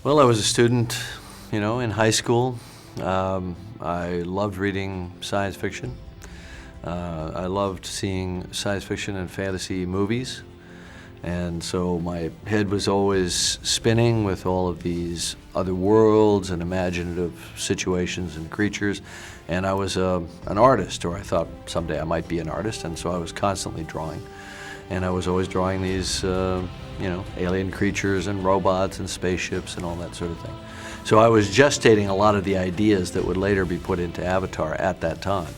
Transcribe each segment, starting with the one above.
Well, I was a student, in high school. I loved reading science fiction. I loved seeing science fiction and fantasy movies. And so my head was always spinning with all of these other worlds and imaginative situations and creatures. And I was an artist, or I thought someday I might be an artist, and so I was constantly drawing. And I was always drawing these, alien creatures and robots and spaceships and all that sort of thing. So I was gestating a lot of the ideas that would later be put into Avatar at that time.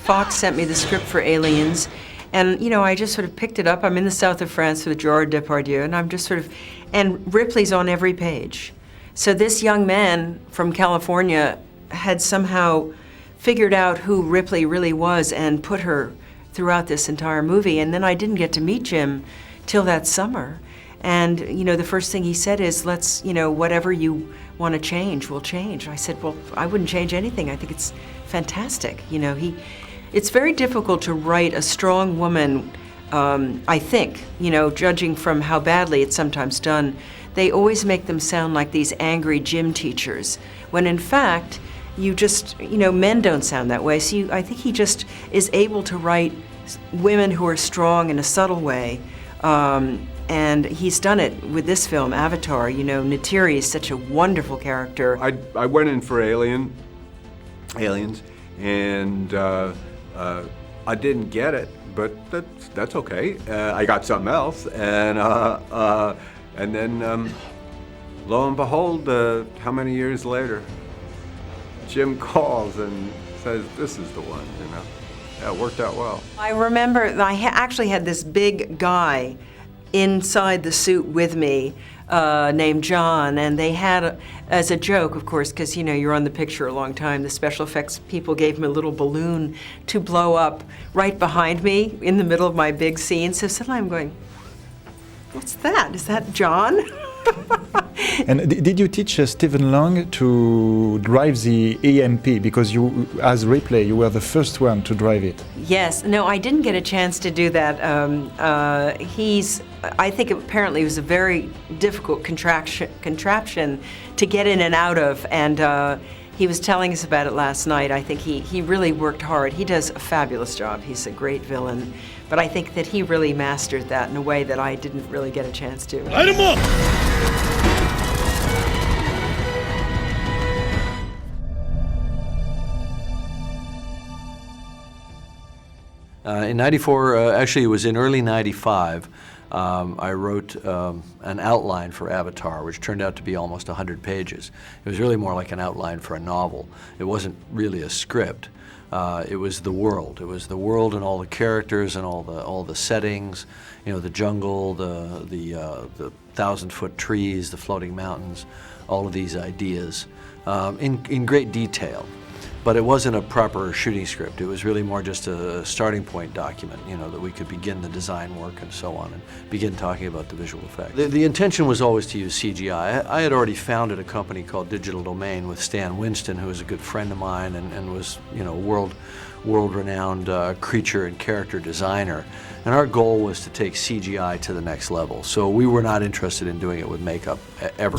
Fox sent me the script for Aliens, and I just sort of picked it up. I'm in the south of France with Gerard Depardieu, and I'm just and Ripley's on every page. So this young man from California had somehow figured out who Ripley really was and put her throughout this entire movie. And then I didn't get to meet Jim till that summer. And, the first thing he said is, let's, whatever you want to change, we'll change. I said, well, I wouldn't change anything. I think it's fantastic. It's very difficult to write a strong woman, I think, judging from how badly it's sometimes done. They always make them sound like these angry gym teachers, when in fact, you just, men don't sound that way. So I think he just is able to write women who are strong in a subtle way. And he's done it with this film, Avatar. Neytiri is such a wonderful character. I went in for Aliens, and I didn't get it, but that's okay. I got something else, and then lo and behold, how many years later, Jim calls and says, "This is the one." Yeah, it worked out well. I remember I actually had this big guy inside the suit with me named John, and they had, as a joke, of course, because you're on the picture a long time, the special effects people gave him a little balloon to blow up right behind me in the middle of my big scene. So suddenly I'm going, what's that? Is that John? And did you teach Stephen Lang to drive the EMP? Because you, as Ripley, you were the first one to drive it. Yes. No, I didn't get a chance to do that. I think apparently it was a very difficult contraption to get in and out of, and he was telling us about it last night. I think he really worked hard. He does a fabulous job. He's a great villain. But I think that he really mastered that in a way that I didn't really get a chance to. Light him up! In '94, actually it was in early '95, I wrote an outline for Avatar, which turned out to be almost 100 pages. It was really more like an outline for a novel. It wasn't really a script. It was the world. It was the world and all the characters and all the settings, the jungle, the 1,000-foot trees, the floating mountains, all of these ideas in great detail. But it wasn't a proper shooting script. It was really more just a starting point document, that we could begin the design work and so on, and begin talking about the visual effects. The intention was always to use CGI. I had already founded a company called Digital Domain with Stan Winston, who was a good friend of mine and was, world-renowned creature and character designer. And our goal was to take CGI to the next level. So we were not interested in doing it with makeup ever.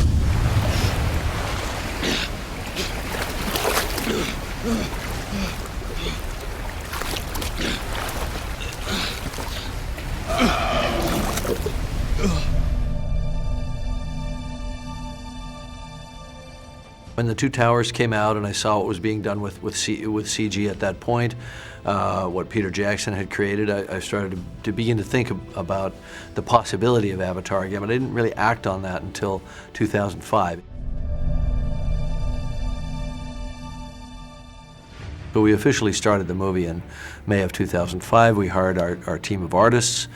When the Two Towers came out and I saw what was being done with CG at that point, what Peter Jackson had created, I started to begin to think about the possibility of Avatar again, but I didn't really act on that until 2005. But we officially started the movie in May of 2005. We hired our team of artists.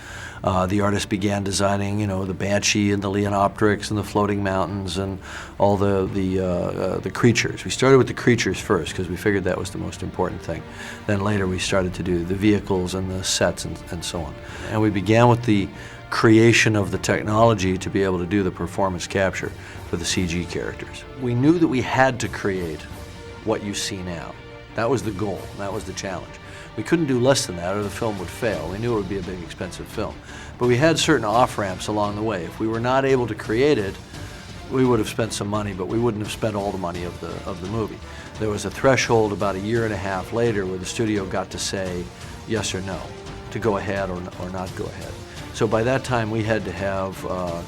The artists began designing, the Banshee and the Leonopteryx and the floating mountains and all the creatures. We started with the creatures first because we figured that was the most important thing. Then later we started to do the vehicles and the sets and so on. And we began with the creation of the technology to be able to do the performance capture for the CG characters. We knew that we had to create what you see now. That was the goal, that was the challenge. We couldn't do less than that or the film would fail. We knew it would be a big, expensive film. But we had certain off-ramps along the way. If we were not able to create it, we would have spent some money, but we wouldn't have spent all the money of the movie. There was a threshold about a year and a half later where the studio got to say yes or no, to go ahead or not go ahead. So by that time we had to have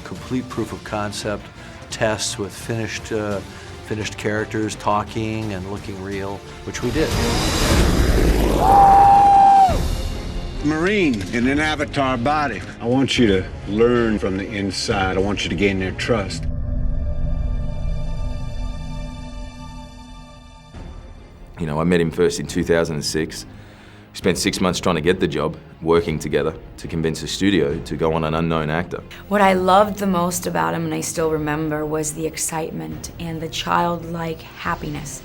complete proof of concept, tests with finished characters talking and looking real, which we did. Marine in an avatar body. I want you to learn from the inside. I want you to gain their trust. You know, I met him first in 2006. We spent 6 months trying to get the job, working together to convince the studio to go on an unknown actor. What I loved the most about him, and I still remember, was the excitement and the childlike happiness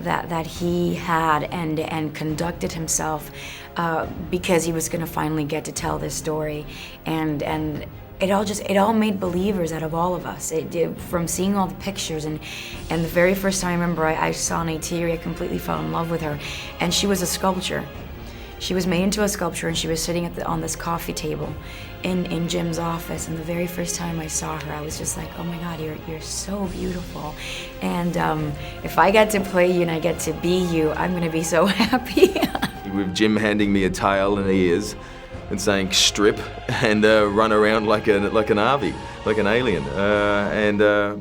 that he had and conducted himself because he was going to finally get to tell this story. And it all made believers out of all of us. It did, from seeing all the pictures and the very first time I remember I saw Neytiri, I completely fell in love with her. And she was a sculpture. She was made into a sculpture, and she was sitting on this coffee table in Jim's office. And the very first time I saw her, I was just like, oh my God, you're so beautiful. And if I get to play you and I get to be you, I'm gonna be so happy. With Jim handing me a tail and ears and saying strip and run around like an RV, like an alien.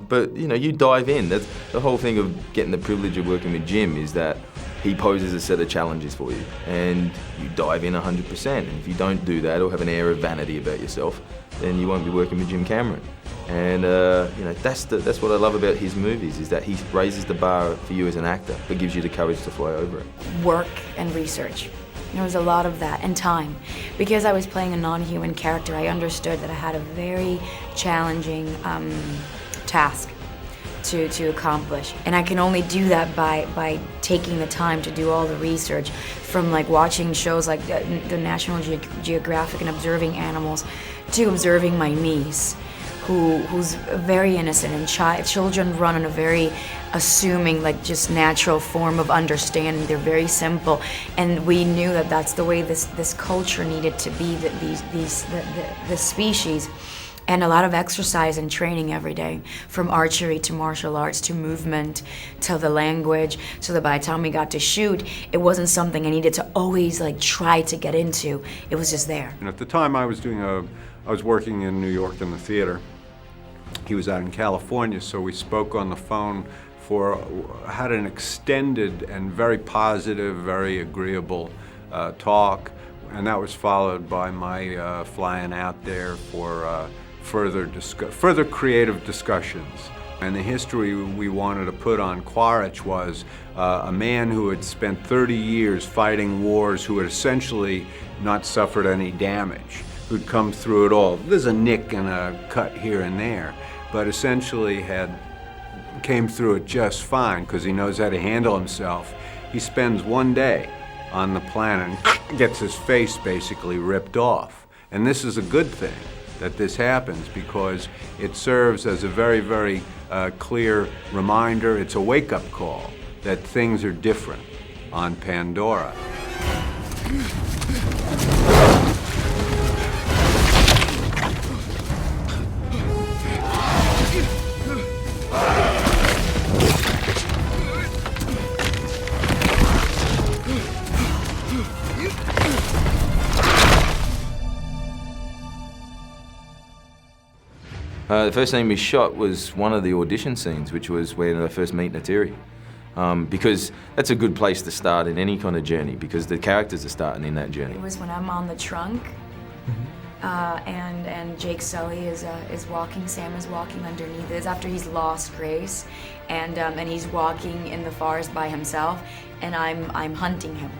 But you know, you dive in. That's the whole thing of getting the privilege of working with Jim, is that he poses a set of challenges for you, and you dive in 100%. And if you don't do that or have an air of vanity about yourself, then you won't be working with Jim Cameron. And you know, that's what I love about his movies, is that he raises the bar for you as an actor, but gives you the courage to fly over it. Work and research. There was a lot of that, and time. Because I was playing a non-human character, I understood that I had a very challenging task to accomplish. And I can only do that by taking the time to do all the research, from like watching shows like the National Geographic and observing animals, to observing my niece, who's very innocent, and children run in a very assuming, like just natural form of understanding. They're very simple, and we knew that that's the way this culture needed to be, that the species. And a lot of exercise and training every day, from archery to martial arts to movement to the language, so that by the time we got to shoot, it wasn't something I needed to always like try to get into. It was just there. And at the time I was working in New York in the theater. He was out in California, so we spoke on the phone had an extended and very positive, very agreeable talk. And that was followed by my flying out there for further creative discussions. And the history we wanted to put on Quaritch was a man who had spent 30 years fighting wars, who had essentially not suffered any damage, who'd come through it all. There's a nick and a cut here and there, but essentially came through it just fine because he knows how to handle himself. He spends one day on the planet and gets his face basically ripped off. And this is a good thing that this happens, because it serves as a very, very clear reminder. It's a wake-up call that things are different on Pandora. The first scene we shot was one of the audition scenes, which was when I first meet Neytiri. Because that's a good place to start in any kind of journey, because the characters are starting in that journey. It was when I'm on the trunk, and Jake Sully is walking, Sam is walking underneath. It's after he's lost Grace, and he's walking in the forest by himself, and I'm hunting him.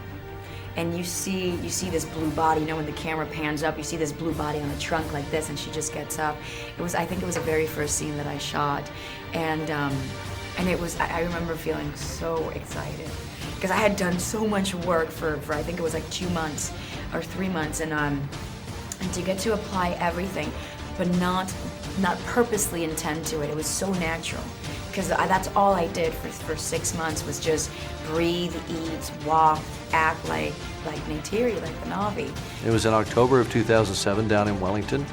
And you see this blue body, you know, when the camera pans up, you see this blue body on the trunk like this, and she just gets up. I think it was the very first scene that I shot, and it was, I remember feeling so excited, because I had done so much work for I think it was like 2 months or 3 months, and to get to apply everything, but not purposely intend to it. It was so natural, because that's all I did for 6 months was just breathe, eat, walk, act like Neytiri, like the Na'vi. It was in October of 2007 down in Wellington,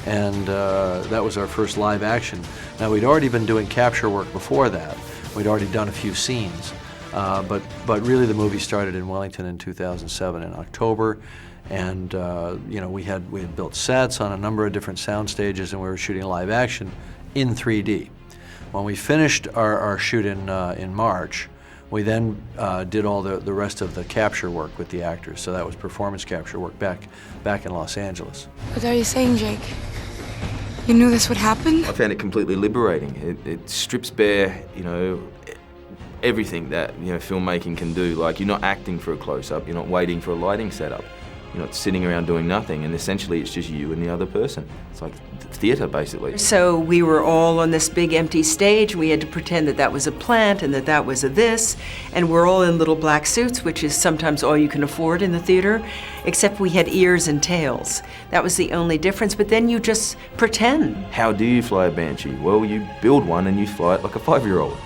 and that was our first live action. Now, we'd already been doing capture work before that. We'd already done a few scenes, but really the movie started in Wellington in 2007 in October, and we had built sets on a number of different sound stages, and we were shooting live action in 3D. When we finished our shoot in March, we then did all the rest of the capture work with the actors. So that was performance capture work back in Los Angeles. What are you saying, Jake? You knew this would happen? I found it completely liberating. It strips bare, everything that filmmaking can do. Like, you're not acting for a close-up, you're not waiting for a lighting setup. You're not sitting around doing nothing, and essentially it's just you and the other person. It's like theatre, basically. So we were all on this big empty stage. We had to pretend that that was a plant and that that was a this, and we're all in little black suits, which is sometimes all you can afford in the theater, except we had ears and tails. That was the only difference, but then you just pretend. How do you fly a Banshee? Well, you build one and you fly it like a 5-year-old.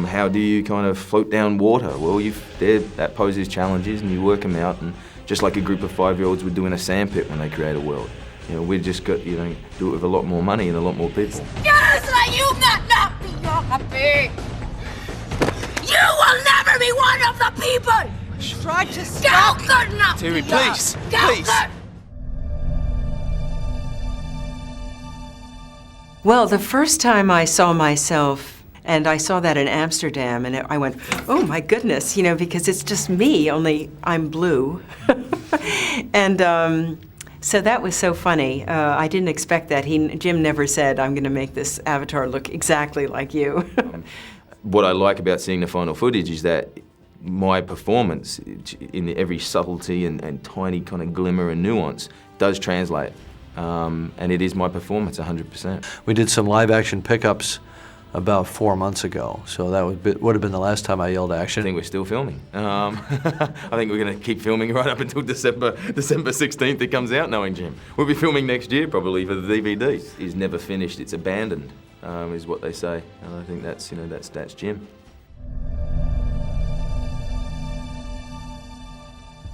How do you kind of float down water? Well, that poses challenges and you work them out, and just like a group of 5-year-olds would do in a sandpit when they create a world. We've just got, do it with a lot more money and a lot more people. Yes, like you not be happy. You will never be one of the people. Try to stop. Go good enough. Terry, please, Go please. good. Well, the first time I saw myself, and I saw that in Amsterdam, and I went, oh my goodness, because it's just me, only I'm blue. And so that was so funny. I didn't expect that. Jim never said, I'm going to make this avatar look exactly like you. What I like about seeing the final footage is that my performance, in every subtlety and tiny kind of glimmer and nuance, does translate. And it is my performance 100%. We did some live action pickups about 4 months ago, so that would have been the last time I yelled action. I think we're still filming. I think we're going to keep filming right up until December 16th it comes out, knowing Jim. We'll be filming next year probably for the DVD. It's never finished, it's abandoned, is what they say. And I think that's Jim.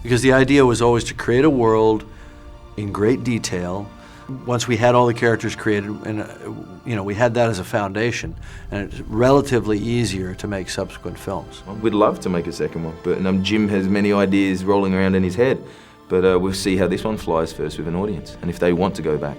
Because the idea was always to create a world in great detail. Once we had all the characters created, and we had that as a foundation, and it's relatively easier to make subsequent films. We'd love to make a second one, but Jim has many ideas rolling around in his head. But we'll see how this one flies first with an audience, and if they want to go back.